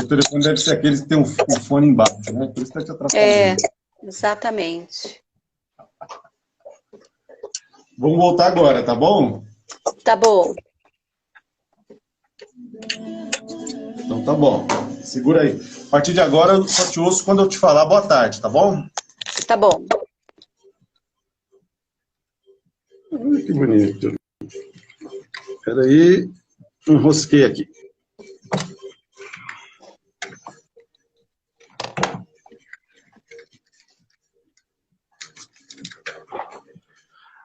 O telefone deve ser aqueles que tem o fone embaixo, né? Por isso que tá te É, atrapalhando. exatamente. Vamos voltar agora, tá bom? Tá bom. Então tá bom. Segura aí. A partir de agora eu só te ouço quando eu te falar boa tarde, tá bom? Tá bom. Ai, que bonito. Espera aí. Enrosquei aqui.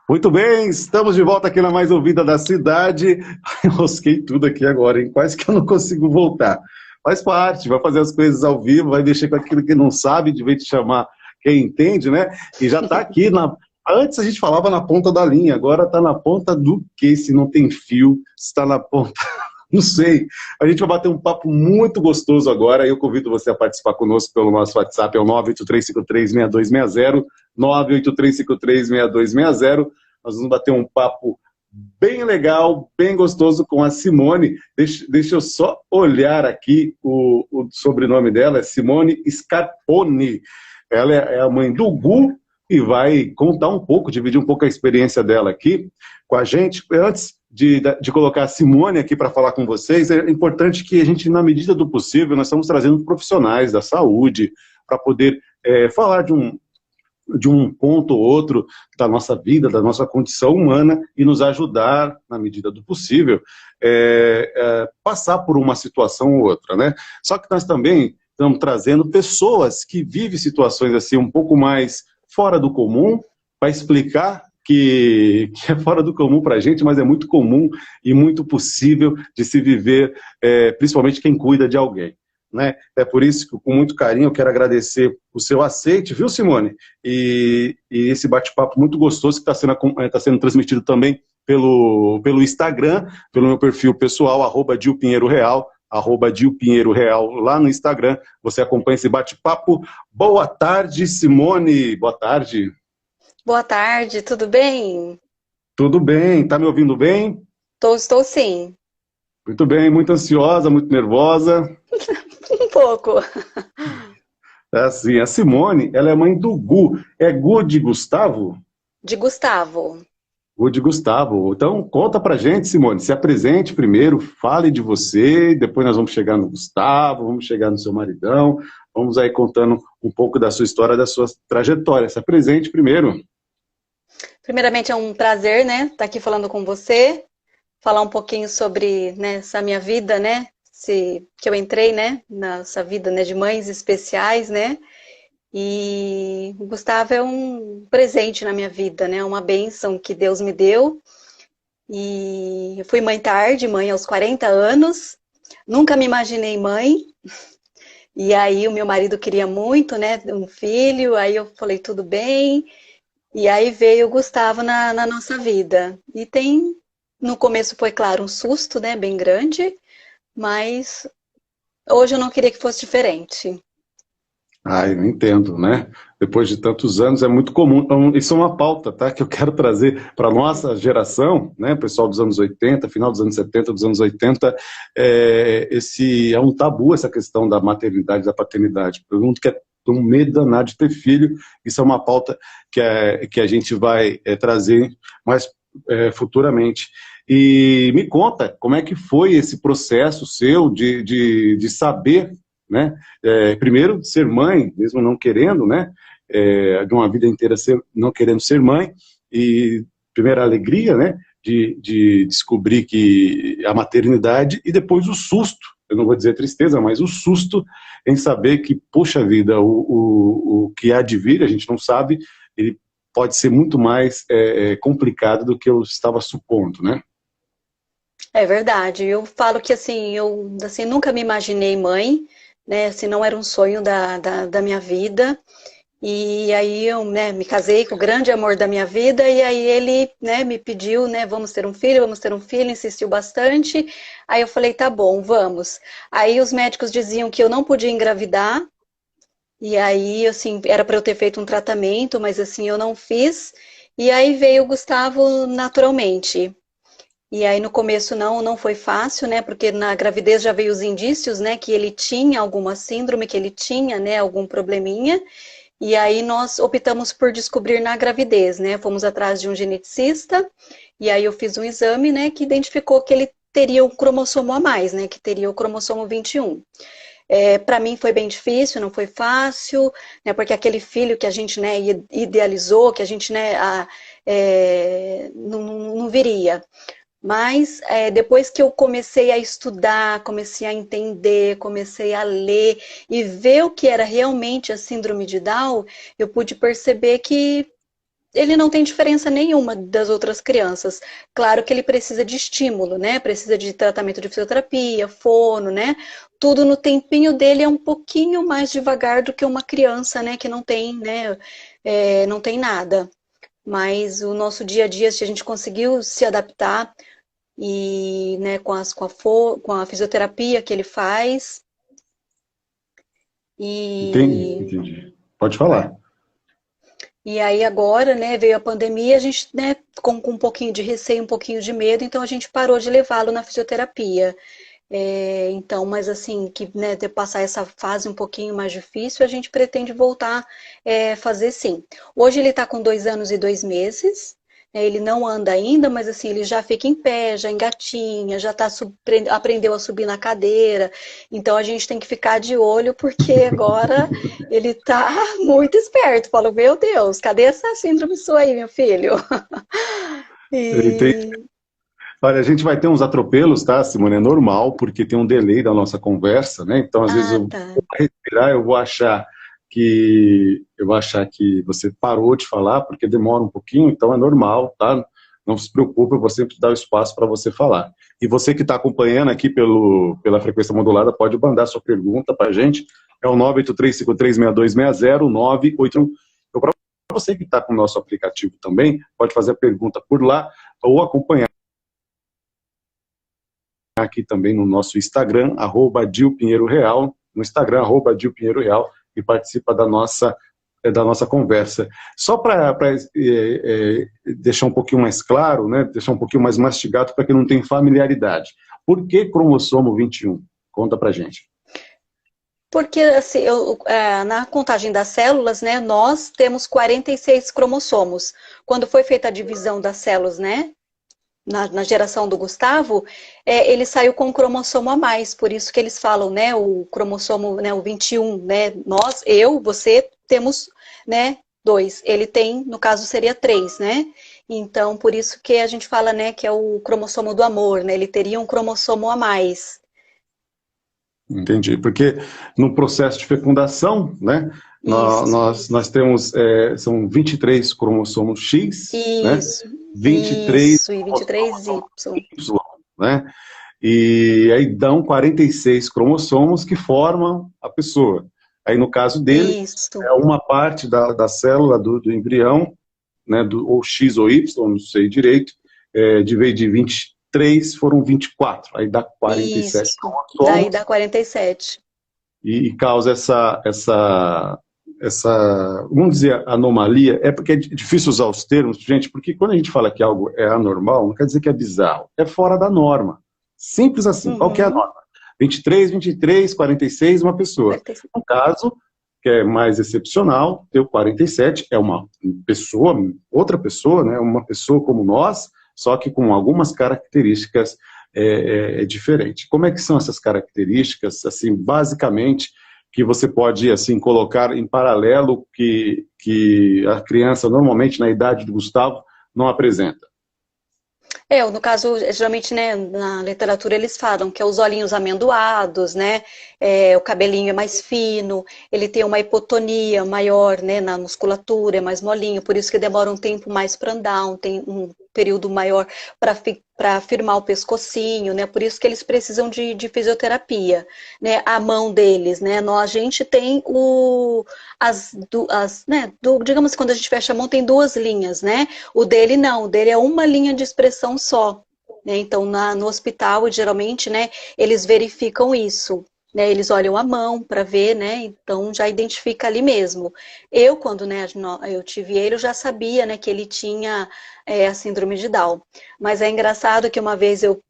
Muito bem, estamos de volta aqui na Mais Ouvida da Cidade. Enrosquei tudo aqui agora, hein? Quase que eu não consigo voltar. Faz parte, vai fazer as coisas ao vivo, vai mexer com aquilo que não sabe, de vez de chamar quem entende, né? E já está aqui na... Antes a gente falava na ponta da linha, agora está na ponta do quê? Se não tem fio, está na ponta... Não sei. A gente vai bater um papo muito gostoso agora. Eu convido você a participar conosco pelo nosso WhatsApp, é o 983536260, 983536260. Nós vamos bater um papo bem legal, bem gostoso com a Simone. Deixa eu só olhar aqui o sobrenome dela, é Simone Scarponi. Ela é a mãe do Gu e vai contar um pouco, dividir um pouco a experiência dela aqui com a gente. Antes de colocar a Simone aqui para falar com vocês, é importante que a gente, na medida do possível, nós estamos trazendo profissionais da saúde para poder falar de um ponto ou outro da nossa vida, da nossa condição humana e nos ajudar, na medida do possível, passar por uma situação ou outra, né? Só que nós também estamos trazendo pessoas que vivem situações assim um pouco mais fora do comum, para explicar que é fora do comum para a gente, mas é muito comum e muito possível de se viver, principalmente quem cuida de alguém, né? É por isso que, com muito carinho, eu quero agradecer o seu aceite, viu, Simone? E esse bate-papo muito gostoso que está sendo transmitido também pelo Instagram, pelo meu perfil pessoal, @DilPinheiroReal, @DilPinheiroReal, lá no Instagram. Você acompanha esse bate-papo. Boa tarde, Simone. Boa tarde. Boa tarde, tudo bem? Tudo bem? Tá me ouvindo bem? Estou sim. Muito bem, muito ansiosa, muito nervosa. Um pouco. É assim, a Simone, ela é mãe do Gu. É Gu de Gustavo? De Gustavo. Gu de Gustavo. Então, conta pra gente, Simone. Se apresente primeiro, fale de você, depois nós vamos chegar no Gustavo, vamos chegar no seu maridão, vamos aí contando um pouco da sua história, da sua trajetória. Se apresente primeiro. Primeiramente é um prazer, né, estar aqui falando com você, falar um pouquinho sobre, né, essa minha vida, né, que eu entrei, né, nessa vida, né, de mães especiais, né, e o Gustavo é um presente na minha vida, né, uma bênção que Deus me deu, e eu fui mãe tarde, mãe aos 40 anos, nunca me imaginei mãe, e aí o meu marido queria muito, né, um filho, aí eu falei, tudo bem. E aí veio o Gustavo na nossa vida. E no começo foi, claro, um susto, né, bem grande, mas hoje eu não queria que fosse diferente. Ah, eu entendo, né? Depois de tantos anos é muito comum. Então, isso é uma pauta, tá? Que eu quero trazer para a nossa geração, né? Pessoal dos anos 80, final dos anos 70, dos anos 80, é um tabu essa questão da maternidade, da paternidade. Todo mundo quer ter um medo danado de ter filho. Isso é uma pauta que a gente vai trazer mais futuramente. E me conta, como é que foi esse processo seu de saber, né? Primeiro, ser mãe, mesmo não querendo, né? De uma vida inteira não querendo ser mãe, e primeira alegria, né? De descobrir que a maternidade, e depois o susto, eu não vou dizer tristeza, mas o susto em saber que, puxa vida, o que há de vir, a gente não sabe, ele pode ser muito mais complicado do que eu estava supondo, né? É verdade. Eu falo que assim, eu assim, nunca me imaginei mãe, né? Assim, não era um sonho da minha vida. E aí eu, né, me casei com o grande amor da minha vida, e aí ele, né, me pediu, né, vamos ter um filho, insistiu bastante. Aí eu falei, tá bom, vamos. Aí os médicos diziam que eu não podia engravidar, e aí, assim, era para eu ter feito um tratamento, mas assim, eu não fiz. E aí veio o Gustavo naturalmente. E aí no começo não foi fácil, né? Porque na gravidez já veio os indícios, né? Que ele tinha alguma síndrome, que ele tinha, né? Algum probleminha. E aí nós optamos por descobrir na gravidez, né? Fomos atrás de um geneticista. E aí eu fiz um exame, né? Que identificou que ele teria um cromossomo a mais, né? Que teria o cromossomo 21. Para mim foi bem difícil, não foi fácil, né? Porque aquele filho que a gente, né? Idealizou, que a gente, né? Não viria. Mas depois que eu comecei a estudar, comecei a entender, comecei a ler e ver o que era realmente a síndrome de Down, eu pude perceber que ele não tem diferença nenhuma das outras crianças. Claro que ele precisa de estímulo, né? Precisa de tratamento de fisioterapia, fono, né? Tudo no tempinho dele é um pouquinho mais devagar do que uma criança, né? Que não tem, né? Não tem nada. Mas o nosso dia a dia, se a gente conseguiu se adaptar, e né, com a fisioterapia que ele faz. Entendi, E, entendi. Pode falar. e aí agora, né, veio a pandemia, a gente, né, com um pouquinho de receio, um pouquinho de medo, então a gente parou de levá-lo na fisioterapia. Então, mas assim, que né, de passar essa fase um pouquinho mais difícil, a gente pretende voltar a fazer sim. Hoje ele está com 2 anos e 2 meses, né, ele não anda ainda, mas assim, ele já fica em pé, já engatinha, já aprendeu a subir na cadeira, então a gente tem que ficar de olho, porque agora ele está muito esperto. Falo, meu Deus, cadê essa síndrome sua aí, meu filho? Eu entendi. E... Olha, a gente vai ter uns atropelos, tá, Simone? É normal, porque tem um delay da nossa conversa, né? Então, às vezes, Ah, eu tá. vou respirar, eu vou achar que você parou de falar, porque demora um pouquinho, então é normal, tá? Não se preocupe, eu vou sempre dar o espaço para você falar. E você que está acompanhando aqui pela frequência modulada, pode mandar sua pergunta para a gente. É o 983536260, 981. Para você que está com o nosso aplicativo também, pode fazer a pergunta por lá ou acompanhar aqui também no nosso Instagram, @DilPinheiroReal, no Instagram, @DilPinheiroReal, e participa da nossa conversa. Só para deixar um pouquinho mais claro, né, deixar um pouquinho mais mastigado para quem não tem familiaridade. Por que cromossomo 21? Conta pra gente. Porque assim, na contagem das células, né, nós temos 46 cromossomos. Quando foi feita a divisão das células, né, na geração do Gustavo, ele saiu com um cromossomo a mais, por isso que eles falam, né, o cromossomo, né, o 21, né, você, temos, né, 2, ele tem, no caso, seria 3, né, então, por isso que a gente fala, né, que é o cromossomo do amor, né, ele teria um cromossomo a mais. Entendi, porque no processo de fecundação, né, Isso, nós temos, são 23 cromossomos X, né, isso, 23 isso, e cromossomos 23Y. Y, né, e aí dão 46 cromossomos que formam a pessoa. Aí no caso dele, Isso, é uma parte da célula do embrião, né, ou X ou Y, não sei direito, de vez de 23 foram 24, aí dá 47 isso. Daí cromossomos, dá 47. e causa vamos dizer, anomalia. É porque é difícil usar os termos, gente, porque quando a gente fala que algo é anormal, não quer dizer que é bizarro, é fora da norma. Simples assim. Qual que é a Uhum. norma? 23, 23, 46, uma pessoa. 46. No caso, que é mais excepcional, ter o 47 é uma pessoa, outra pessoa, né, uma pessoa como nós, só que com algumas características diferentes. Como é que são essas características, assim, basicamente, que você pode, assim, colocar em paralelo que a criança, normalmente, na idade do Gustavo, não apresenta? No caso, geralmente, né, na literatura eles falam que é os olhinhos amendoados, né, o cabelinho é mais fino, ele tem uma hipotonia maior, né, na musculatura, é mais molinho, por isso que demora um tempo mais para andar, tem um período maior para firmar o pescocinho, né, por isso que eles precisam de fisioterapia, né, a mão deles, né, a gente tem digamos, quando a gente fecha a mão tem duas linhas, né, o dele não, o dele é uma linha de expressão só, né? Então, no hospital, geralmente, né, eles verificam isso, né, eles olham a mão para ver, né, então já identifica ali mesmo. Eu, quando, né, eu tive ele, eu já sabia, né, que ele tinha a síndrome de Down. Mas é engraçado que uma vez eu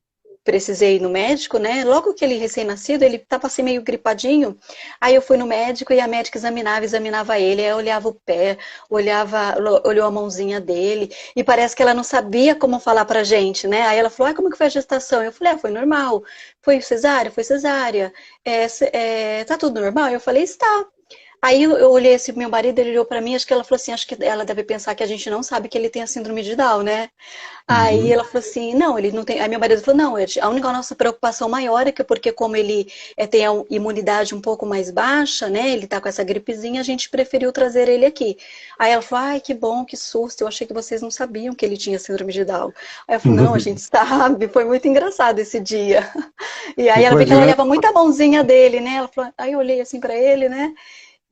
precisei ir no médico, né? Logo que ele recém-nascido, ele estava assim meio gripadinho. Aí eu fui no médico e a médica examinava ele, aí eu olhava o pé, olhou a mãozinha dele, e parece que ela não sabia como falar pra gente, né? Aí ela falou: "Ai, como que foi a gestação?" Eu falei: foi normal. Foi cesárea? Foi cesárea. Tá tudo normal?" Eu falei: "Está." Aí eu olhei esse meu marido, ele olhou pra mim, acho que ela falou assim, acho que ela deve pensar que a gente não sabe que ele tem a síndrome de Down, né? Aí Uhum. ela falou assim, não, ele não tem. Aí meu marido falou, não, a única nossa preocupação maior é que porque como ele tem a imunidade um pouco mais baixa, né? Ele tá com essa gripezinha, a gente preferiu trazer ele aqui. Aí ela falou, ai, que bom, que susto, eu achei que vocês não sabiam que ele tinha síndrome de Down. Aí eu falei, não, a gente sabe, foi muito engraçado esse dia. E aí ela vê que ela Imagina. olhava muito a mãozinha dele, né? Ela falou, aí eu olhei assim pra ele, né?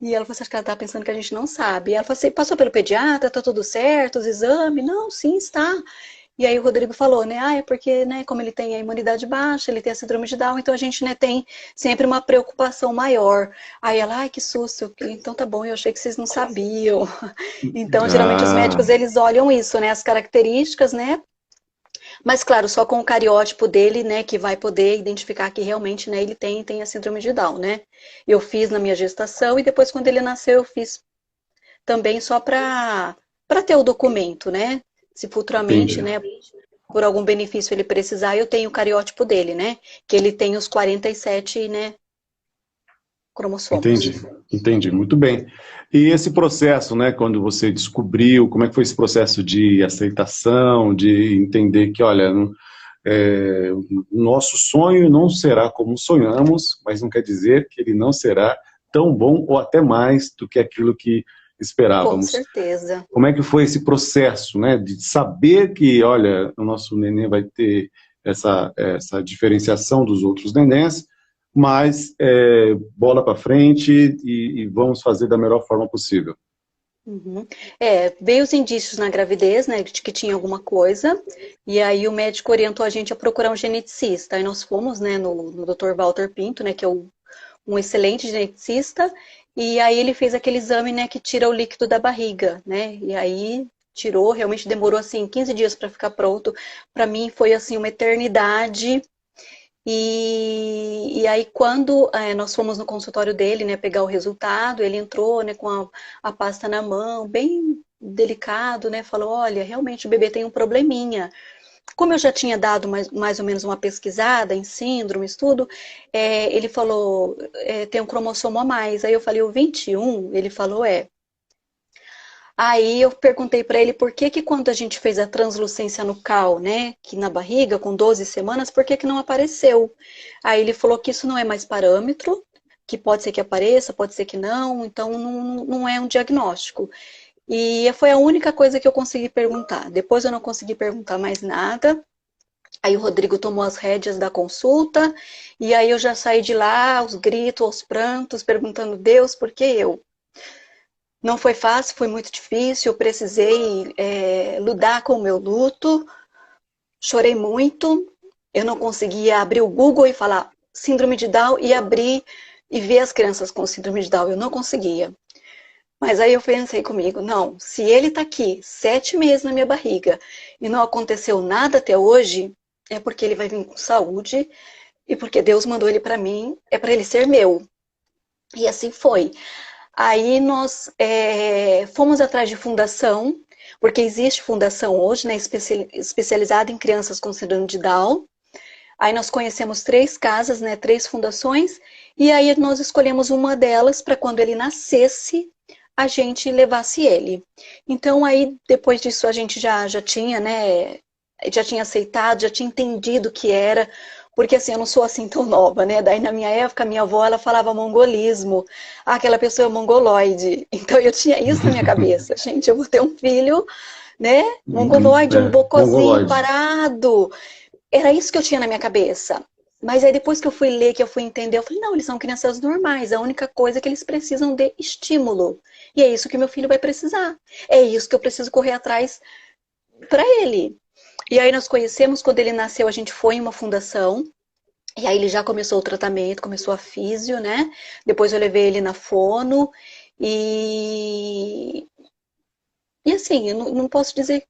E ela falou assim, acho que ela tá pensando que a gente não sabe. E ela falou assim, passou pelo pediatra, tá tudo certo, os exames? Não, sim, está. E aí o Rodrigo falou, né, é porque, né, como ele tem a imunidade baixa, ele tem a síndrome de Down, então a gente, né, tem sempre uma preocupação maior. Aí ela, ai, que susto, então tá bom, eu achei que vocês não sabiam. Então, geralmente os Ah, médicos, eles olham isso, né, as características, né, mas claro, só com o cariótipo dele, né, que vai poder identificar que realmente, né, ele tem a síndrome de Down, né. Eu fiz na minha gestação e depois quando ele nasceu eu fiz também só para ter o documento, né? Se futuramente, entendi. né, por algum benefício ele precisar, eu tenho o cariótipo dele, né? Que ele tem os 47, né, cromossomos. Entendi, entendi, muito bem. E esse processo, né, quando você descobriu, como é que foi esse processo de aceitação, de entender que, olha, o nosso sonho não será como sonhamos, mas não quer dizer que ele não será tão bom ou até mais do que aquilo que Com esperávamos. certeza. Como é que foi esse processo, né, de saber que, olha, o nosso neném vai ter essa diferenciação dos outros nenéns, mas bola para frente e vamos fazer da melhor forma possível. Uhum. Veio os indícios na gravidez, né, de que tinha alguma coisa, e aí o médico orientou a gente a procurar um geneticista. Aí nós fomos, né, no Dr. Walter Pinto, né, que é um excelente geneticista, e aí ele fez aquele exame, né, que tira o líquido da barriga, né, e aí tirou, realmente demorou, assim, 15 dias para ficar pronto. Para mim foi, assim, uma eternidade. E aí, quando nós fomos no consultório dele, né, pegar o resultado, ele entrou, né, com a pasta na mão, bem delicado, né, falou, olha, realmente o bebê tem um probleminha. Como eu já tinha dado mais ou menos uma pesquisada em síndromes, tudo, ele falou, tem um cromossomo a mais. Aí eu falei, o 21? Ele falou, é. Aí eu perguntei para ele por que que quando a gente fez a translucência nucal, né, que na barriga, com 12 semanas, por que que não apareceu? Aí ele falou que isso não é mais parâmetro, que pode ser que apareça, pode ser que não, então não é um diagnóstico. E foi a única coisa que eu consegui perguntar. Depois eu não consegui perguntar mais nada. Aí o Rodrigo tomou as rédeas da consulta, e aí eu já saí de lá, aos gritos, aos prantos, perguntando, Deus, por que eu? Não foi fácil, foi muito difícil, eu precisei lidar com o meu luto, chorei muito, eu não conseguia abrir o Google e falar síndrome de Down e abrir e ver as crianças com síndrome de Down, eu não conseguia. Mas aí eu pensei comigo, não, se ele tá aqui 7 meses na minha barriga e não aconteceu nada até hoje, é porque ele vai vir com saúde e porque Deus mandou ele para mim, é para ele ser meu. E assim foi. Aí nós fomos atrás de fundação, porque existe fundação hoje, né, especializada em crianças com síndrome de Down. Aí nós conhecemos 3 casas, né, 3 fundações, e aí nós escolhemos uma delas para quando ele nascesse, a gente levasse ele. Então aí, depois disso, a gente já tinha, né, já tinha aceitado, já tinha entendido o que era, porque assim, eu não sou assim tão nova, né? Daí na minha época, minha avó, ela falava mongolismo, aquela pessoa é mongoloide. Então eu tinha isso na minha cabeça. Gente, eu vou ter um filho, né? Mongoloide, um bocozinho Mongoloide. parado. Era isso que eu tinha na minha cabeça. Mas aí depois que eu fui ler, que eu fui entender, eu falei, não, eles são crianças normais, a única coisa é que eles precisam de estímulo. E é isso que meu filho vai precisar. É isso que eu preciso correr atrás para ele. E aí nós conhecemos, quando ele nasceu, a gente foi em uma fundação, E aí ele já começou o tratamento, começou a físio, né? Depois eu levei ele na fono e, e assim, eu não posso dizer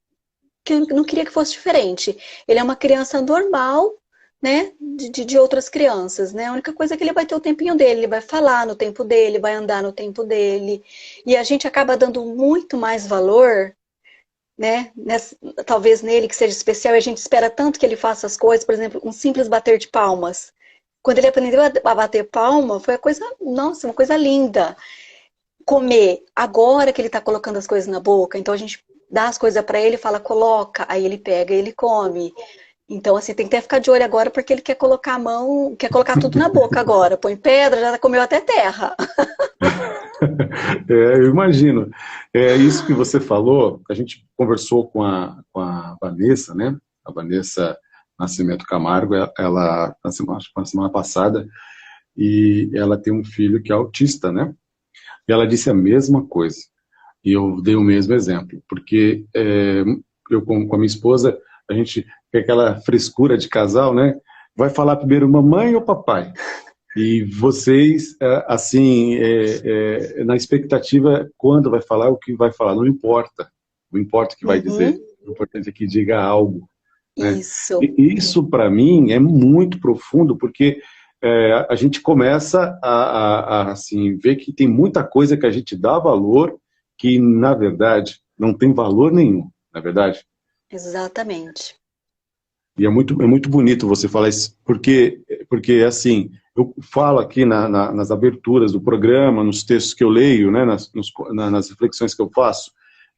que eu não queria que fosse diferente. Ele é uma criança normal, né, de outras crianças, né? A única coisa é que ele vai ter o tempinho dele, ele vai falar no tempo dele, vai andar no tempo dele. E a gente acaba dando muito mais valor, né, talvez nele que seja especial, e a gente espera tanto que ele faça as coisas, por exemplo, um simples bater de palmas. Quando ele aprendeu a bater palma, foi a coisa, nossa, uma coisa linda. Comer, agora que ele está colocando as coisas na boca, então a gente dá as coisas para ele, fala, coloca, aí ele pega e ele come. Então, assim, tem que até ficar de olho agora, porque ele quer colocar a mão, quer colocar tudo na boca agora. Põe pedra, já comeu até terra. Eu imagino. É isso que você falou, a gente conversou com a Vanessa, né? A Vanessa Nascimento Camargo, ela acho que na semana passada, e ela tem um filho que é autista, né? E ela disse a mesma coisa. E eu dei o mesmo exemplo, porque eu com a minha esposa, a gente tem aquela frescura de casal, né? Vai falar primeiro mamãe ou papai? E vocês, assim, na expectativa, quando vai falar, o que vai falar, não importa. Não importa o que vai dizer. Uhum, O importante é que diga algo, né? isso, E isso, para mim, é muito profundo, porque a gente começa assim, ver que tem muita coisa que a gente dá valor, que, na verdade, não tem valor nenhum, na verdade. exatamente. E é muito bonito você falar isso, porque assim, eu falo aqui nas aberturas do programa, nos textos que eu leio, né, nas reflexões que eu faço.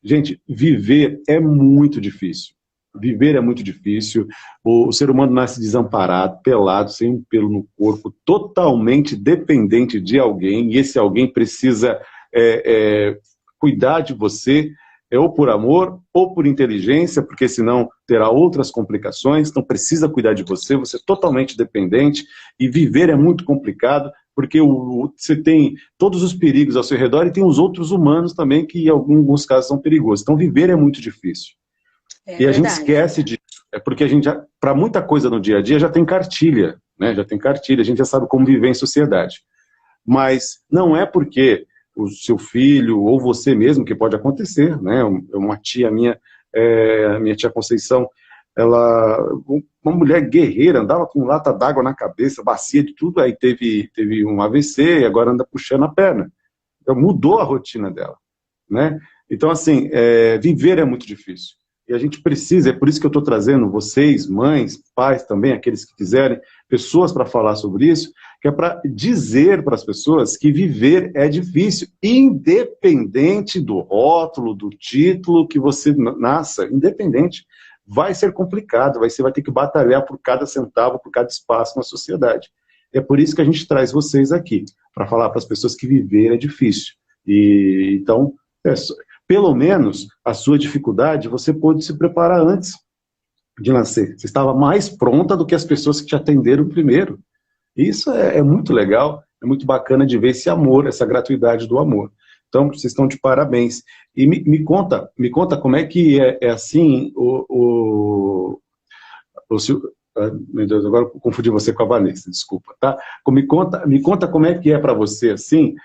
Gente, viver é muito difícil. Viver é muito difícil. O ser humano nasce desamparado, pelado, sem um pelo no corpo, totalmente dependente de alguém, e esse alguém precisa cuidar de você, ou por amor, ou por inteligência, porque senão terá outras complicações, então precisa cuidar de você, você é totalmente dependente, e viver é muito complicado, porque você tem todos os perigos ao seu redor e tem os outros humanos também, que em alguns casos são perigosos. Então viver é muito difícil. É E a gente verdade. esquece disso, é porque a gente, para muita coisa no dia a dia, já tem cartilha, né? Já tem cartilha, a gente já sabe como viver em sociedade. Mas não é porque o seu filho ou você mesmo, que pode acontecer, né? Uma tia minha, minha tia Conceição, ela, uma mulher guerreira, andava com lata d'água na cabeça, bacia de tudo, aí teve um AVC e agora anda puxando a perna. Então, mudou a rotina dela, né? Então, assim, viver é muito difícil. E a gente precisa, é por isso que eu estou trazendo vocês, mães, pais também, aqueles que quiserem, pessoas para falar sobre isso, que é para dizer para as pessoas que viver é difícil, independente do rótulo, do título que você nasça, independente. Vai ser complicado, você vai ter que batalhar por cada centavo, por cada espaço na sociedade. É por isso que a gente traz vocês aqui, para falar para as pessoas que viver é difícil. E então, pelo menos a sua dificuldade você pôde se preparar antes de nascer. Você estava mais pronta do que as pessoas que te atenderam primeiro. Isso é muito legal, é muito bacana de ver esse amor, essa gratuidade do amor. Então, vocês estão de parabéns. E me conta como é que é assim meu Deus, agora eu confundi você com a Vanessa, desculpa, tá? Me conta como é que é para você, assim,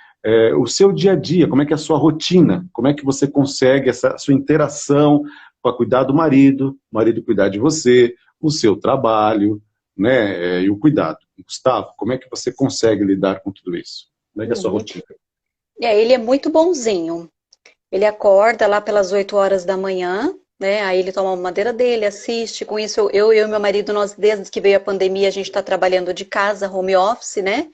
o seu dia a dia, como é que é a sua rotina, como é que você consegue essa sua interação para cuidar do o marido cuidar de você, o seu trabalho, né, e o cuidado. Gustavo, como é que você consegue lidar com tudo isso? Como é que é a sua Uhum. rotina? Ele é muito bonzinho. Ele acorda lá pelas 8 horas da manhã, né? Aí ele toma a madeira dele, assiste. Com isso, eu e meu marido, nós, desde que veio a pandemia, a gente está trabalhando de casa, home office, né?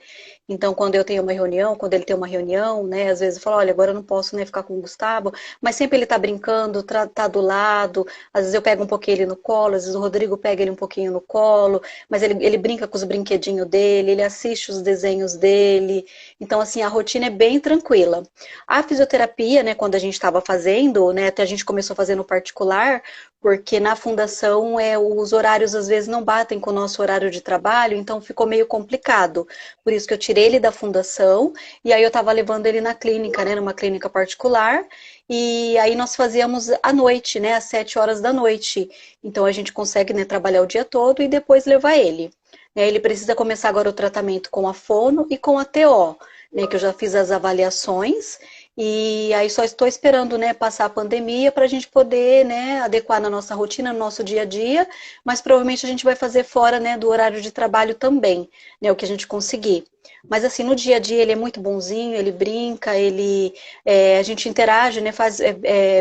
Então, quando eu tenho uma reunião, quando ele tem uma reunião, né? Às vezes eu falo, olha, agora eu não posso, né, ficar com o Gustavo, mas sempre ele tá brincando, tá do lado. Às vezes eu pego um pouquinho ele no colo, às vezes o Rodrigo pega ele um pouquinho no colo, mas ele brinca com os brinquedinhos dele, ele assiste os desenhos dele. Então, assim, a rotina é bem tranquila. A fisioterapia, né, quando a gente estava fazendo, né, até a gente começou a fazer no particular, porque na fundação os horários às vezes não batem com o nosso horário de trabalho, então ficou meio complicado. Por isso que eu tirei ele da fundação e aí eu estava levando ele na clínica, né, numa clínica particular, e aí nós fazíamos à noite, né, às 7 horas da noite. Então a gente consegue, né, trabalhar o dia todo e depois levar ele. Ele precisa começar agora o tratamento com a fono e com a TO, né, que eu já fiz as avaliações. E aí só estou esperando, né, passar a pandemia para a gente poder, né, adequar na nossa rotina, no nosso dia a dia, mas provavelmente a gente vai fazer fora, né, do horário de trabalho também, né, o que a gente conseguir. Mas assim, no dia a dia ele é muito bonzinho, ele brinca, a gente interage, né, faz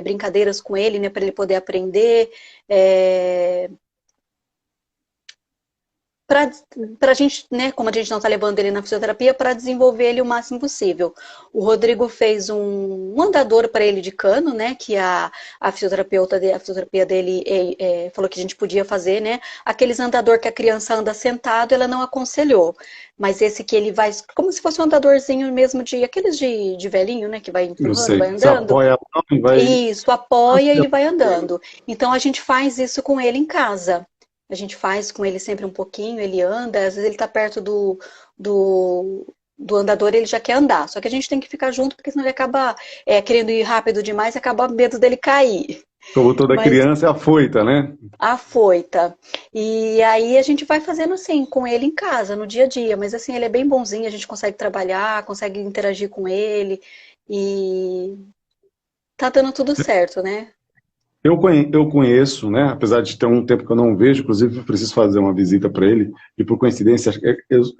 brincadeiras com ele, né, para ele poder aprender. É, para a gente, né, como a gente não está levando ele na fisioterapia, para desenvolver ele o máximo possível. O Rodrigo fez um andador para ele de cano, né, que a fisioterapia dele falou que a gente podia fazer, né, aqueles andador que a criança anda sentado, ela não aconselhou. Mas esse que ele vai, como se fosse um andadorzinho mesmo aqueles de velhinho, né, que vai Eu empurrando, vai sei. Você andando. apoia a mão e vai... Isso, apoia e ele vai andando. Então a gente faz isso com ele em casa. A gente faz com ele sempre um pouquinho, ele anda, às vezes ele está perto do andador, ele já quer andar. Só que a gente tem que ficar junto, porque senão ele acaba querendo ir rápido demais e acaba medo dele cair. Como toda Mas criança, é afoita, né? afoita. E aí a gente vai fazendo assim, com ele em casa, no dia a dia. Mas assim, ele é bem bonzinho, a gente consegue trabalhar, consegue interagir com ele. E tá dando tudo certo, né? Eu conheço, né? Apesar de ter um tempo que eu não vejo, inclusive eu preciso fazer uma visita para ele, e por coincidência,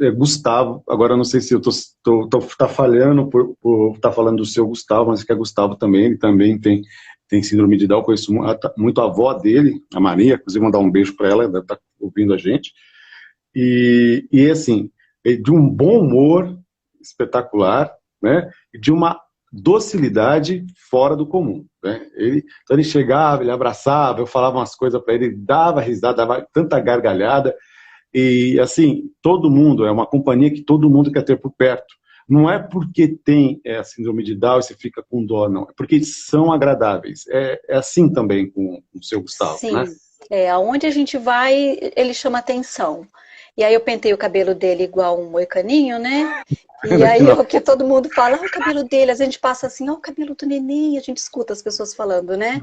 é Gustavo. Agora eu não sei se eu tá falhando por tá falando do seu Gustavo, mas que é Gustavo também, ele também tem síndrome de Down. Eu conheço muito a avó dele, a Maria, inclusive mandar um beijo para ela, ela deve estar ouvindo a gente. E assim, de um bom humor espetacular, né? E de uma docilidade fora do comum, né? Então ele chegava, ele abraçava, eu falava umas coisas para ele, dava risada, dava tanta gargalhada, e assim, todo mundo, é uma companhia que todo mundo quer ter por perto. Não é porque tem a síndrome de Down e você fica com dó, não. É porque eles são agradáveis. É assim também com o seu Gustavo, né? Sim. Aonde a gente vai, ele chama atenção. E aí eu pentei o cabelo dele igual um moicaninho, né? E Aqui aí na... o que todo mundo fala, o cabelo dele, a gente passa assim, ó, o cabelo do neném, a gente escuta as pessoas falando, né?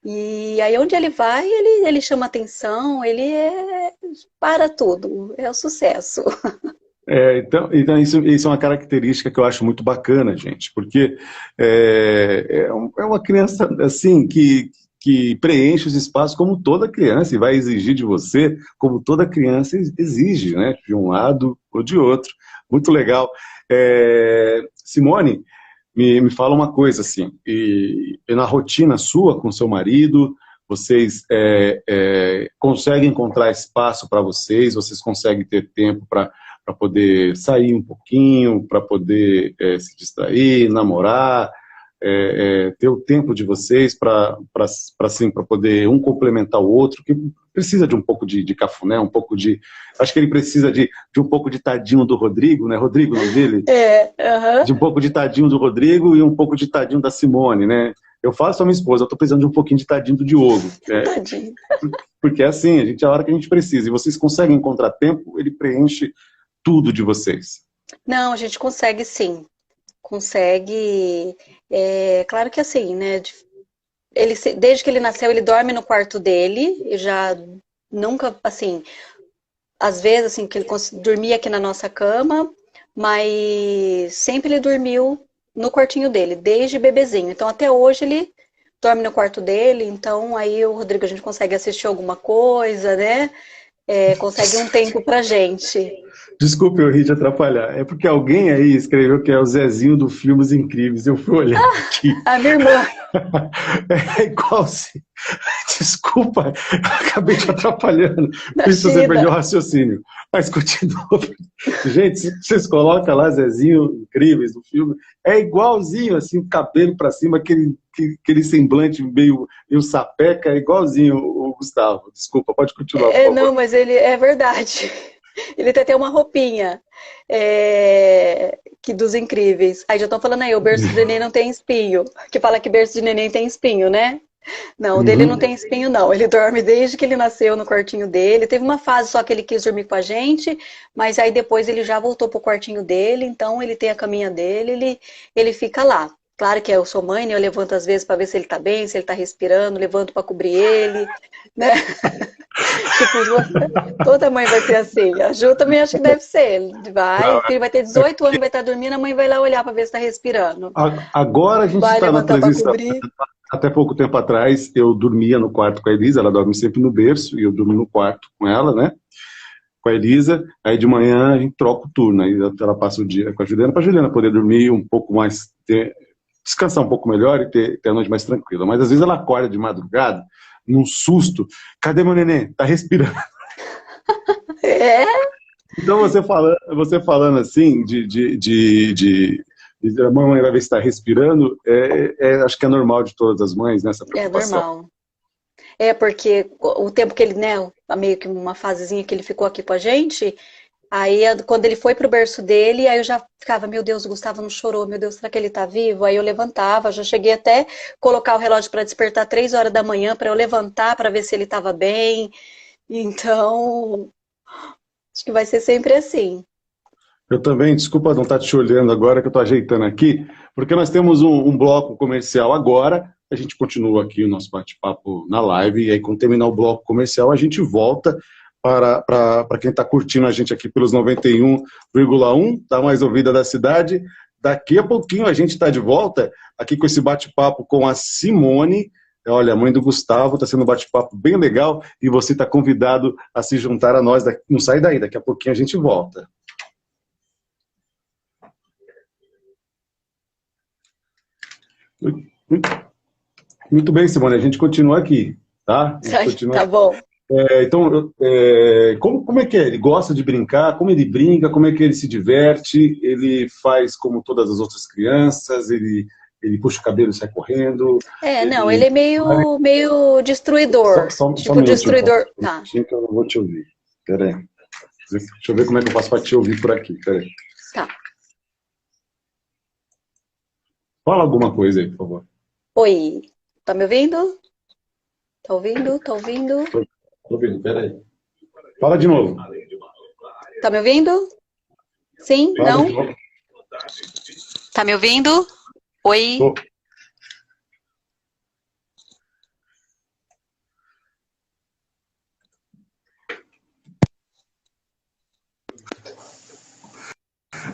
E aí onde ele vai, ele chama atenção, ele para tudo, é o sucesso. Então isso é uma característica que eu acho muito bacana, gente, porque é uma criança assim que preenche os espaços como toda criança e vai exigir de você como toda criança exige, né? De um lado ou de outro. Muito legal. Simone, me fala uma coisa assim, e na rotina sua com seu marido, vocês conseguem encontrar espaço para vocês conseguem ter tempo para poder sair um pouquinho, para poder se distrair, namorar, ter o tempo de vocês para assim, para poder um complementar o outro, que precisa de um pouco de cafuné, um pouco de... Acho que ele precisa de um pouco de tadinho do Rodrigo, né? Rodrigo, o nome dele? De um pouco de tadinho do Rodrigo e um pouco de tadinho da Simone, né? Eu faço a minha esposa, eu tô precisando de um pouquinho de tadinho do Diogo. Tadinho. Porque é assim, a hora que a gente precisa, e vocês conseguem encontrar tempo, ele preenche tudo de vocês. Não, a gente consegue sim. Consegue. Claro que assim, né? Desde que ele nasceu, ele dorme no quarto dele. E já nunca, assim, às vezes, assim, que ele dormia aqui na nossa cama, mas sempre ele dormiu no quartinho dele, desde bebezinho. Então, até hoje, ele dorme no quarto dele. Então, aí o Rodrigo, a gente consegue assistir alguma coisa, né? Consegue um tempo pra gente. Desculpe eu rir de atrapalhar. É porque alguém aí escreveu que é o Zezinho do Filmes Incríveis. Eu fui olhar aqui. A minha irmã. É igual se... Desculpa, acabei te atrapalhando. Por isso você Imagina. perdeu o raciocínio. Mas continua. Gente, se vocês colocam lá Zezinho Incríveis do filme, é igualzinho, assim, o cabelo pra cima, aquele semblante meio sapeca, é igualzinho o Gustavo. Desculpa, pode continuar, por favor. Não, mas ele é verdade. Ele tem até uma roupinha que dos incríveis. Aí já estão falando aí, o berço de neném não tem espinho. Que fala que berço de neném tem espinho, né? Não, o dele não tem espinho, não. Ele dorme desde que ele nasceu no quartinho dele. Teve uma fase só que ele quis dormir com a gente, mas aí depois ele já voltou pro quartinho dele, então ele tem a caminha dele, ele fica lá. Claro que eu sou mãe, né? Eu levanto às vezes para ver se ele tá bem, se ele tá respirando, levanto para cobrir ele, né? Tipo, toda mãe vai ser assim. A Ju também acho que deve ser. Vai, o filho vai ter 18 anos, vai estar dormindo, a mãe vai lá olhar para ver se está respirando. Agora a gente Vai está na levantar para transição. cobrir. Até pouco tempo atrás, eu dormia no quarto com a Elisa, ela dorme sempre no berço, e eu durmo no quarto com ela, né? Com a Elisa, aí de manhã a gente troca o turno, aí ela passa o dia com a Juliana, para a Juliana poder dormir um pouco mais, descansar um pouco melhor e ter a noite mais tranquila. Mas às vezes ela acorda de madrugada, num susto, cadê meu neném? Tá respirando. É, Então você falando assim, a mamãe vai ver se está respirando, acho que é normal de todas as mães, nessa é preocupação. normal. É porque o tempo que ele, né, meio que uma fasezinha que ele ficou aqui com a gente, aí quando ele foi pro berço dele, aí eu já ficava, meu Deus, o Gustavo não chorou, meu Deus, será que ele tá vivo? Aí eu levantava, já cheguei até colocar o relógio para despertar 3 horas da manhã para eu levantar para ver se ele estava bem. Então, acho que vai ser sempre assim. Eu também, desculpa não estar te olhando agora, que eu estou ajeitando aqui, porque nós temos um bloco comercial agora, a gente continua aqui o nosso bate-papo na live, e aí quando terminar o bloco comercial, a gente volta para quem está curtindo a gente aqui pelos 91,1 da Mais Ouvida da Cidade. Daqui a pouquinho a gente está de volta aqui com esse bate-papo com a Simone. Olha, a mãe do Gustavo, está sendo um bate-papo bem legal, e você está convidado a se juntar a nós. Não sai daí, daqui a pouquinho a gente volta. Muito bem, Simone, a gente continua aqui, tá? A gente continua. Tá bom. Então, como é que é? Ele gosta de brincar? Como ele brinca? Como é que ele se diverte? Ele faz como todas as outras crianças? Ele puxa o cabelo e sai correndo? Não, ele é meio destruidor. Só um Tipo, minutinho, destruidor. um Tá, minutinho que eu não vou te ouvir. Peraí. Deixa eu ver como é que eu faço para te ouvir por aqui. Peraí. tá. Fala alguma coisa aí, por favor. Oi, tá me ouvindo? Tá ouvindo? Tá ouvindo? Tô ouvindo, peraí. Fala de novo. Tá me ouvindo? Sim? Fala Não? de novo. Tá me ouvindo? Oi? Tô.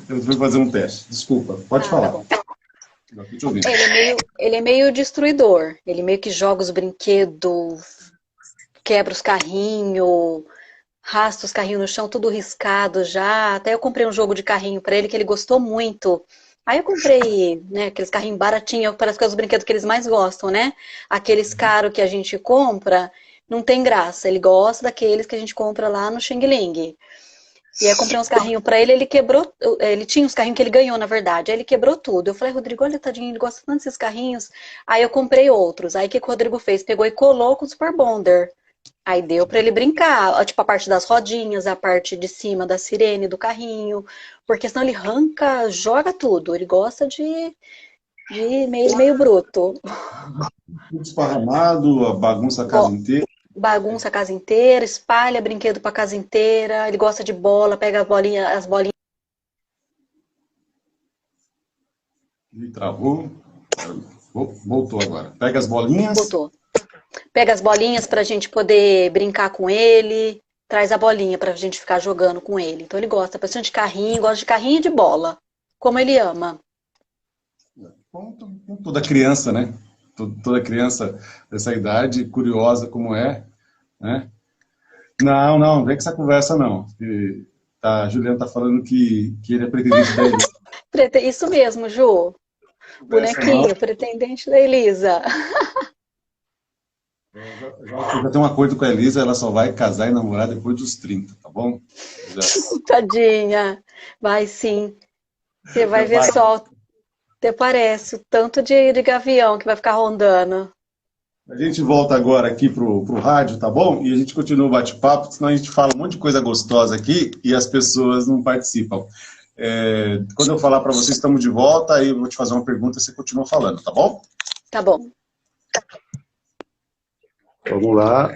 Eu vou fazer um teste. Desculpa, pode Ah, tá falar. bom. Eu tô te ouvindo. Ele é meio destruidor. Ele meio que joga os brinquedos, quebra os carrinhos, arrasta os carrinhos no chão, tudo riscado já. Até eu comprei um jogo de carrinho pra ele que ele gostou muito. Aí eu comprei, né, aqueles carrinhos baratinhos, parece que é os brinquedos que eles mais gostam, né? Aqueles caros que a gente compra, não tem graça. Ele gosta daqueles que a gente compra lá no Xing Ling. E aí eu comprei uns carrinhos pra ele, ele quebrou, ele tinha uns carrinhos que ele ganhou, na verdade, aí ele quebrou tudo. Eu falei, Rodrigo, olha, tadinho, ele gosta tanto desses carrinhos. Aí eu comprei outros. Aí o que o Rodrigo fez? Pegou e colou com o Super Bonder. Aí deu pra ele brincar, tipo a parte das rodinhas, a parte de cima da sirene do carrinho, porque senão ele arranca, joga tudo. Ele gosta de meio bruto. Tudo esparramado, a bagunça a casa inteira. Bagunça a casa inteira, espalha brinquedo pra casa inteira. Ele gosta de bola, pega as bolinhas. E travou. Voltou agora. Pega as bolinhas. Botou. Pega as bolinhas pra gente poder brincar com ele. Traz a bolinha pra gente ficar jogando com ele. Então ele gosta bastante de carrinho, gosta de carrinho e de bola. Como ele ama. Como toda criança, né? Toda criança dessa idade, curiosa como é, né? Não, não vem com essa conversa, não. A Juliana tá falando que ele é pretendente da Elisa. Isso mesmo, Ju. Bonequinho, pretendente da Elisa. Eu já tenho um acordo com a Elisa, ela só vai casar e namorar depois dos 30, tá bom? Tadinha. Vai sim. Você vai ver só. Até parece o tanto de gavião que vai ficar rondando. A gente volta agora aqui pro rádio, tá bom? E a gente continua o bate-papo, senão a gente fala um monte de coisa gostosa aqui e as pessoas não participam. Quando eu falar para vocês, estamos de volta, aí eu vou te fazer uma pergunta e você continua falando, tá bom? Tá bom. Vamos lá.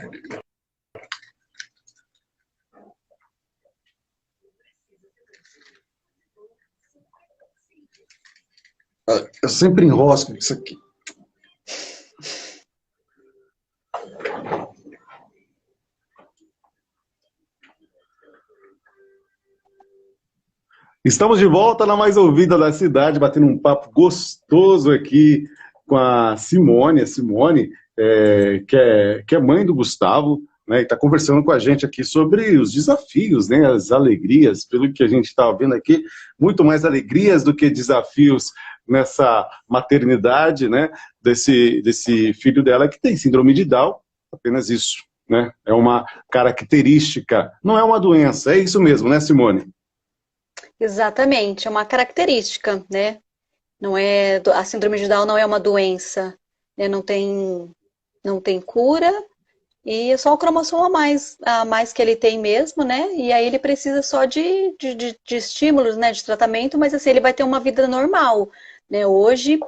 Eu sempre enrosco isso aqui. Estamos de volta na mais ouvida da cidade, batendo um papo gostoso aqui com a Simone. A Simone, que é mãe do Gustavo, né, e está conversando com a gente aqui sobre os desafios, né, as alegrias, pelo que a gente está vendo aqui, muito mais alegrias do que desafios nessa maternidade, né, desse filho dela que tem síndrome de Down, apenas isso, né, é uma característica, não é uma doença, é isso mesmo, né, Simone? Exatamente, é uma característica, né? Não é, a síndrome de Down não é uma doença, né? Não tem cura e é só o cromossomo a mais que ele tem mesmo, né? E aí ele precisa só de estímulos, né? De tratamento, mas assim, ele vai ter uma vida normal, né? Hoje,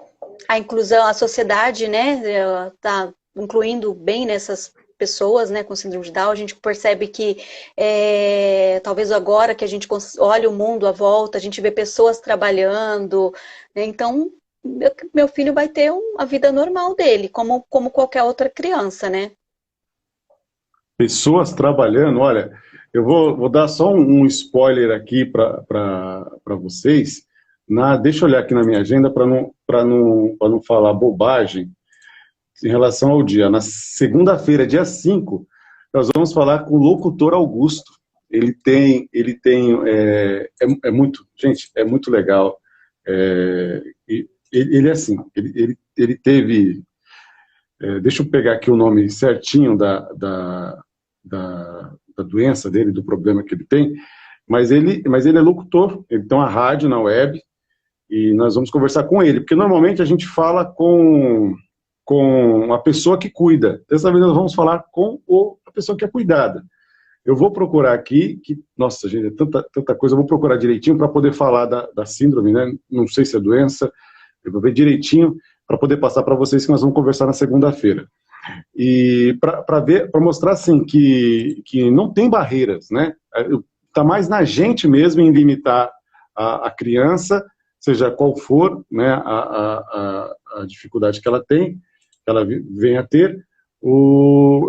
a inclusão, a sociedade, né? Tá incluindo bem nessas pessoas, né, com síndrome de Down. A gente percebe que talvez agora que a gente olha o mundo à volta, a gente vê pessoas trabalhando, né? Então meu filho vai ter a vida normal dele, como qualquer outra criança, né? Pessoas trabalhando, olha, eu vou dar só um spoiler aqui para vocês. Deixa eu olhar aqui na minha agenda para não falar bobagem em relação ao dia. Na segunda-feira, dia 5, nós vamos falar com o locutor Augusto. É muito, gente, é muito legal. Ele é assim, ele teve, deixa eu pegar aqui o nome certinho da doença dele, do problema que ele tem, mas ele é locutor, ele tem uma rádio na web, e nós vamos conversar com ele, porque normalmente a gente fala com a pessoa que cuida. Dessa vez nós vamos falar com a pessoa que é cuidada. Eu vou procurar aqui, nossa, gente, é tanta coisa, eu vou procurar direitinho para poder falar da síndrome, né? Não sei se é doença, eu vou ver direitinho para poder passar para vocês que nós vamos conversar na segunda-feira. E para mostrar assim que não tem barreiras, né? Está mais na gente mesmo em limitar a criança, seja qual for, né, a dificuldade que ela tem, que ela vem a ter,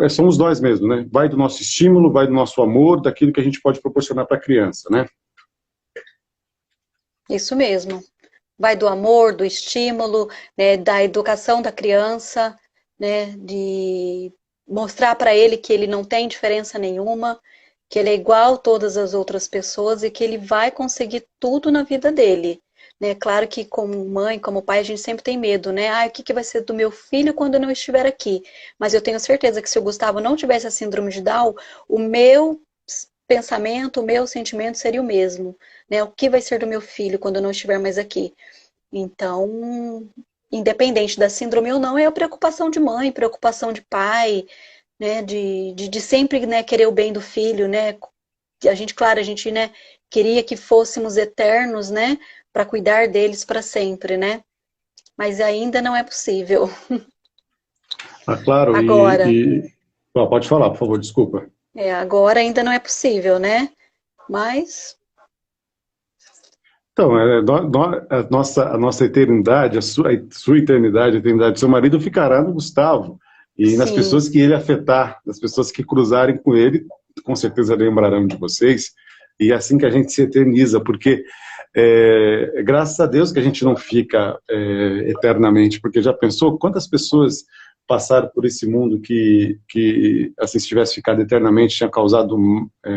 somos nós mesmos, né? Vai do nosso estímulo, vai do nosso amor, daquilo que a gente pode proporcionar para a criança, né? Isso mesmo. Vai do amor, do estímulo, né, da educação da criança, né, de mostrar para ele que ele não tem diferença nenhuma, que ele é igual a todas as outras pessoas e que ele vai conseguir tudo na vida dele. Né? Claro que como mãe, como pai, a gente sempre tem medo, né? O que vai ser do meu filho quando eu não estiver aqui? Mas eu tenho certeza que se o Gustavo não tivesse a síndrome de Down, o meu pensamento, o meu sentimento seria o mesmo, né? O que vai ser do meu filho quando eu não estiver mais aqui? Então, independente da síndrome ou não, é a preocupação de mãe, preocupação de pai, né? De sempre, né, querer o bem do filho, né? Claro, a gente, né, queria que fôssemos eternos, né? Para cuidar deles para sempre, né? Mas ainda não é possível. Ah, claro, Agora, pode falar, por favor, desculpa. agora ainda não é possível, né? Mas, Então, a nossa eternidade, a sua eternidade, a eternidade do seu marido ficará no Gustavo. E nas sim. pessoas que ele afetar, nas pessoas que cruzarem com ele, com certeza lembrarão de vocês. E é assim que a gente se eterniza, porque graças a Deus que a gente não fica eternamente, porque já pensou quantas pessoas passaram por esse mundo que assim, se tivesse ficado eternamente, tinha causado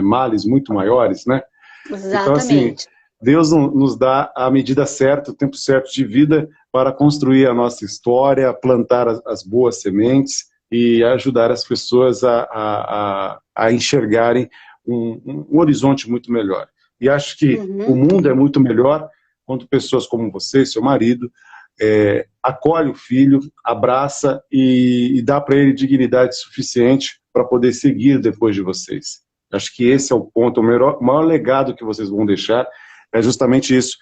males muito maiores, né? Então, assim, Exatamente. Deus nos dá a medida certa, o tempo certo de vida para construir a nossa história, plantar as boas sementes e ajudar as pessoas a enxergarem um horizonte muito melhor. E acho que o Uhum. mundo é muito melhor quando pessoas como você, seu marido, acolhe o filho, abraça e dá para ele dignidade suficiente para poder seguir depois de vocês. Acho que esse é o ponto, o maior legado que vocês vão deixar é justamente isso.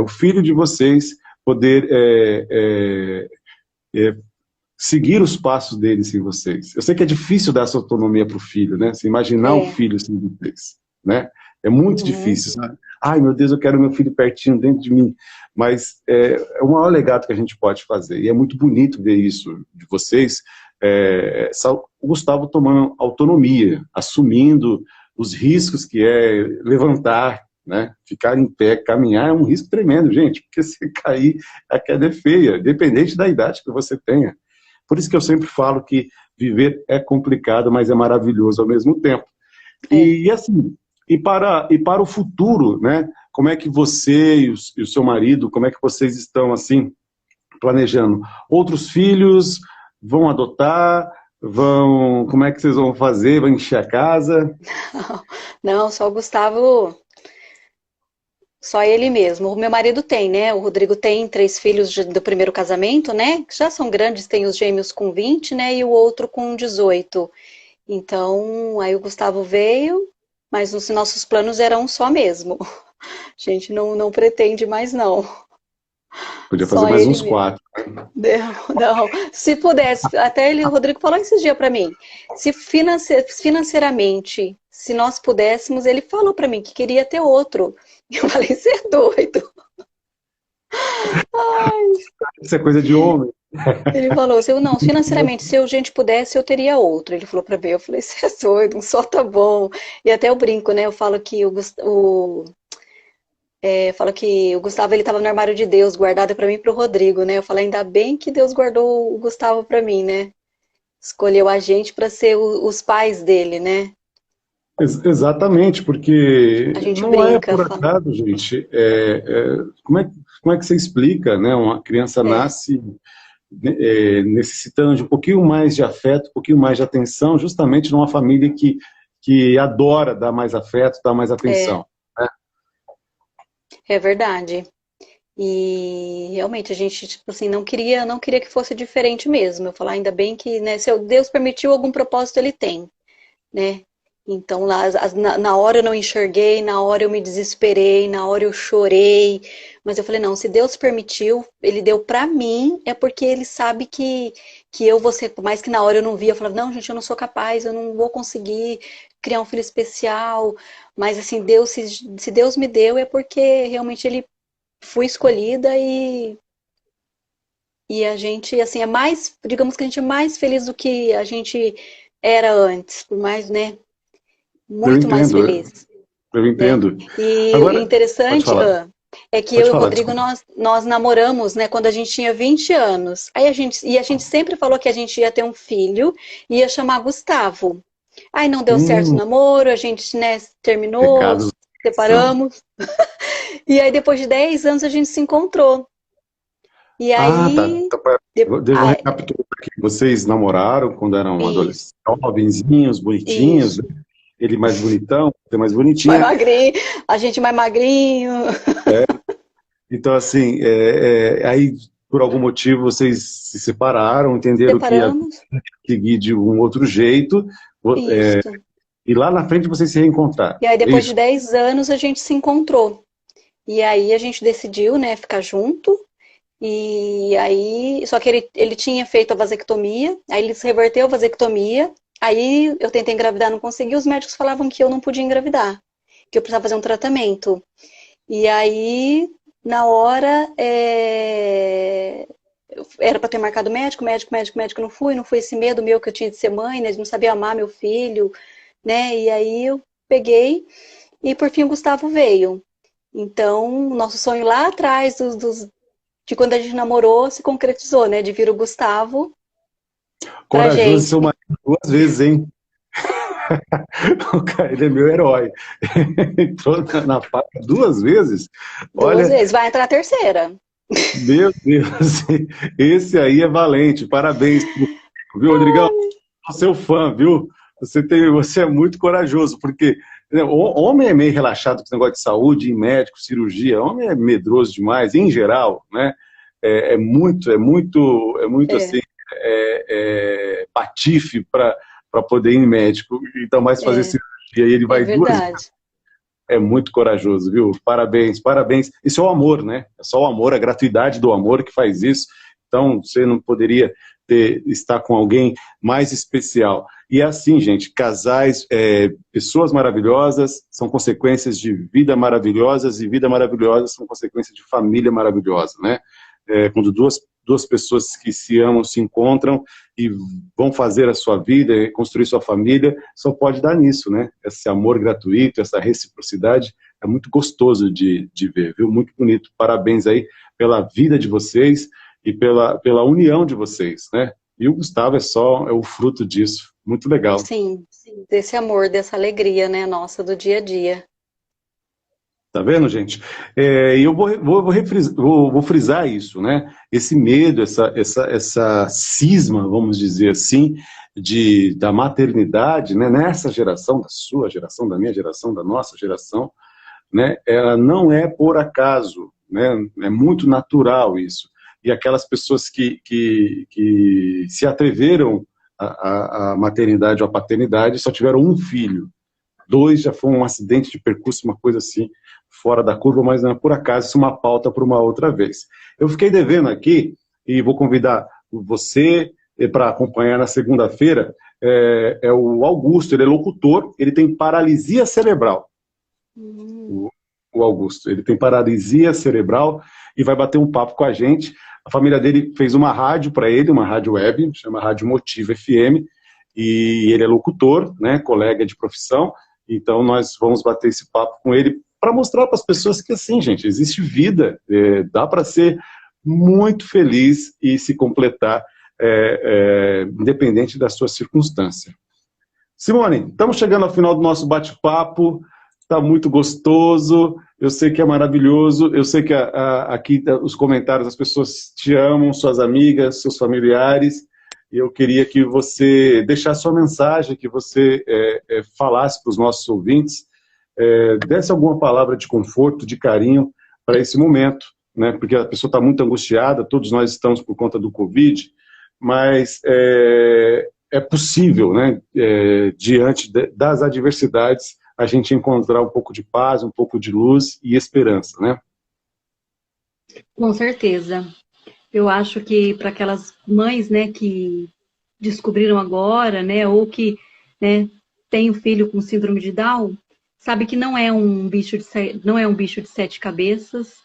O filho de vocês poder seguir os passos dele sem vocês. Eu sei que é difícil dar essa autonomia para o filho, né? Se imaginar um É. filho sem vocês, né? É muito Uhum. difícil, sabe? Ai, meu Deus, eu quero meu filho pertinho dentro de mim. Mas é o maior legado que a gente pode fazer. E é muito bonito ver isso de vocês. O Gustavo tomando autonomia, assumindo os riscos que é levantar, né? Ficar em pé, caminhar é um risco tremendo, gente, porque se cair, a queda é feia, independente da idade que você tenha. Por isso que eu sempre falo que viver é complicado, mas é maravilhoso ao mesmo tempo. E assim, e para o futuro, né? Como é que você e o seu marido, como é que vocês estão assim planejando? Outros filhos vão adotar? Como é que vocês vão fazer? Vão encher a casa? Não, só o Gustavo, só ele mesmo. O meu marido tem, né? O Rodrigo tem 3 filhos do primeiro casamento, né? Que já são grandes, tem os gêmeos com 20, né? E o outro com 18. Então, aí o Gustavo veio, mas os nossos planos eram só mesmo. A gente não pretende mais, não. Podia fazer Só mais ele uns mesmo. 4. Não. Se pudesse, até ele, o Rodrigo falou esses dias para mim, se financeiramente, se nós pudéssemos, ele falou para mim que queria ter outro. Eu falei, você é doido. Ai, Isso é coisa de homem. ele falou, se eu não, financeiramente, se a gente pudesse, eu teria outro. Ele falou pra mim, eu falei, você é doido, um só tá bom. E até eu brinco, né? Eu falo que falo que o Gustavo ele tava no armário de Deus, guardado pra mim e pro Rodrigo, né? Eu falei, ainda bem que Deus guardou o Gustavo pra mim, né? Escolheu a gente pra ser os pais dele, né? Exatamente, porque A gente não é brinca, por fala, acaso, gente. Como é que você explica, né? Uma criança é, nasce necessitando de um pouquinho mais de afeto, um pouquinho mais de atenção, justamente numa família que adora dar mais afeto, dar mais é, atenção. Né? é verdade. E realmente a gente, tipo assim, não queria que fosse diferente mesmo. Eu falar, ainda bem que, né, se Deus permitiu algum propósito, ele tem, né? Então, lá, na hora eu não enxerguei, na hora eu me desesperei, na hora eu chorei, mas eu falei, não, se Deus permitiu, Ele deu pra mim, é porque Ele sabe que eu vou ser, por mais que na hora eu não via, eu falava, não, gente, eu não sou capaz, eu não vou conseguir criar um filho especial, mas assim, Deus, se Deus me deu, é porque realmente Ele fui escolhida e a gente, assim, é mais, digamos que a gente é mais feliz do que a gente era antes, por mais, né? Eu Muito mais entendo, feliz, eu né? entendo. E o Agora, pode interessante, falar, é que eu pode e o falar, Rodrigo, desculpa. nós namoramos, né, quando a gente tinha 20 anos. E a gente sempre falou que a gente ia ter um filho e ia chamar Gustavo. Aí não deu certo o Hum, namoro, a gente, né, terminou, Recados. São. separamos. E aí depois de 10 anos a gente se encontrou. E Ah, tá. aí, Deixa eu recapitular aqui. Vocês namoraram quando eram isso, adolescentes, jovenzinhos, bonitinhos, isso. né? Ele mais bonitão, você mais Mais bonitinha. magrinho, a gente mais magrinho. Então, assim, aí, por algum motivo, vocês se separaram, entenderam que ia Separamos. seguir de um outro jeito, Isso. e lá na frente vocês se reencontraram. E aí, É depois de isso? 10 anos, a gente se encontrou. E aí, a gente decidiu, né, ficar junto. E aí, só que ele tinha feito a vasectomia, aí ele se reverteu a vasectomia. Aí, eu tentei engravidar, não consegui. Os médicos falavam que eu não podia engravidar, que eu precisava fazer um tratamento. E aí, na hora, era para ter marcado médico, médico, não fui esse medo meu que eu tinha de ser mãe, né, de não saber amar meu filho, né? E aí eu peguei e por fim o Gustavo veio. Então, o nosso sonho lá atrás, de quando a gente namorou, se concretizou, né? De vir o Gustavo pra Corajoso gente. seu marido 2 vezes, hein? Ele é meu herói. Entrou na faca 2 vezes. 2 Olha, vezes. Vai entrar a terceira. meu Deus, esse aí é valente. Parabéns, viu, Rodrigão? Sou seu fã, viu? Você é muito corajoso, porque né, o homem é meio relaxado com esse negócio de saúde, em médico, cirurgia. Homem é medroso demais, em geral, né? É muito É, assim, patife para poder ir em médico, então mais fazer é, cirurgia. E ele é vai 2 vezes. verdade. É muito corajoso, viu? Parabéns, parabéns. Isso é o amor, né? É só o amor, a gratuidade do amor que faz isso. Então, você não poderia estar com alguém mais especial. E é assim, gente, casais, pessoas maravilhosas são consequências de vida maravilhosas e vida maravilhosa são consequências de família maravilhosa, né? Quando duas pessoas que se amam se encontram e vão fazer a sua vida, construir sua família, só pode dar nisso, né? Esse amor gratuito, essa reciprocidade é muito gostoso de ver, viu? Muito bonito. Parabéns aí pela vida de vocês e pela união de vocês, né? E o Gustavo é o fruto disso. Muito legal. Sim, desse amor, dessa alegria, né, nossa, do dia a dia. Tá vendo, gente? E eu vou frisar isso, né? Esse medo, essa cisma, vamos dizer assim, da maternidade, né? Nessa geração, da sua geração, da minha geração, da nossa geração, né? Ela não é por acaso, né? É muito natural isso. E aquelas pessoas que se atreveram à maternidade ou à paternidade só tiveram um filho. 2 já foi um acidente de percurso, uma coisa assim, fora da curva, mas não é por acaso, isso é uma pauta para uma outra vez. Eu fiquei devendo aqui, e vou convidar você para acompanhar na segunda-feira, é o Augusto, ele é locutor, ele tem paralisia cerebral. O Augusto, ele tem paralisia cerebral e vai bater um papo com a gente. A família dele fez uma rádio para ele, uma rádio web, chama Rádio Motivo FM, e ele é locutor, né, colega de profissão. Então, nós vamos bater esse papo com ele para mostrar para as pessoas que, assim, gente, existe vida, dá para ser muito feliz e se completar, independente da sua circunstância. Simone, estamos chegando ao final do nosso bate-papo, está muito gostoso, eu sei que é maravilhoso, eu sei que aqui os comentários, as pessoas te amam, suas amigas, seus familiares. Eu queria que você deixasse sua mensagem, que você falasse para os nossos ouvintes, desse alguma palavra de conforto, de carinho para esse momento, né? Porque a pessoa está muito angustiada, todos nós estamos por conta do Covid, mas é possível, né? Diante das adversidades, a gente encontrar um pouco de paz, um pouco de luz e esperança, né? Com certeza. Eu acho que para aquelas mães, né, que descobriram agora, né, ou que, né, tem um filho com síndrome de Down, sabe que não é um bicho de 7 cabeças,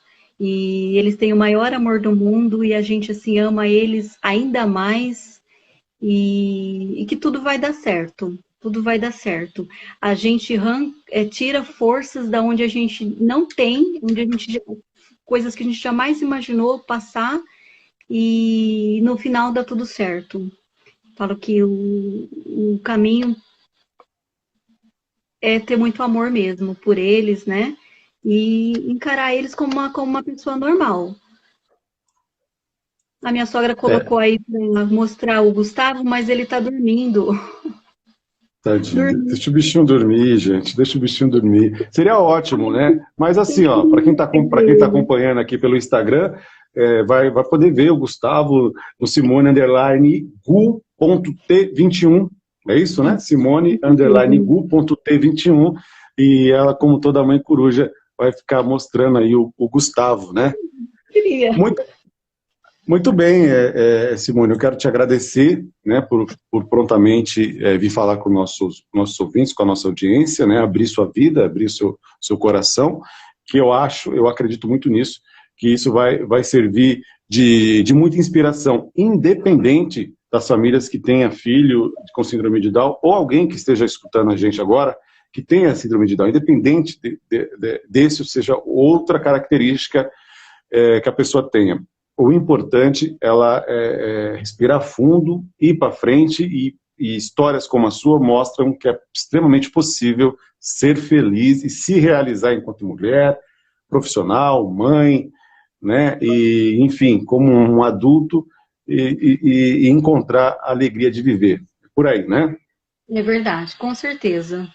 e eles têm o maior amor do mundo, e a gente, assim, ama eles ainda mais, e que tudo vai dar certo. Tudo vai dar certo. A gente tira forças da onde a gente não tem, coisas que a gente jamais imaginou passar, e no final dá tudo certo. Falo que o caminho é ter muito amor mesmo por eles, né? E encarar eles como uma pessoa normal. A minha sogra colocou aí para mostrar o Gustavo, mas ele tá dormindo. Tadinho. Deixa o bichinho dormir, gente. Deixa o bichinho dormir. Seria ótimo, né? Mas assim, ó, para quem tá acompanhando aqui pelo Instagram, vai poder ver o Gustavo no Simone_Gu.T21. É isso, né? Simone_Gu.T21. E ela, como toda mãe coruja, vai ficar mostrando aí o Gustavo, né? Queria. Muito bem, Simone, eu quero te agradecer, né, por prontamente vir falar com nossos ouvintes, com a nossa audiência, né, abrir sua vida, abrir seu coração, que eu acredito muito nisso, que isso vai servir de muita inspiração, independente das famílias que tenha filho com síndrome de Down, ou alguém que esteja escutando a gente agora, que tenha síndrome de Down, independente desse ou seja outra característica que a pessoa tenha. O importante é respirar fundo, ir para frente, e histórias como a sua mostram que é extremamente possível ser feliz e se realizar enquanto mulher, profissional, mãe, né? E, enfim, como um adulto e encontrar a alegria de viver. Por aí, né? É verdade, com certeza.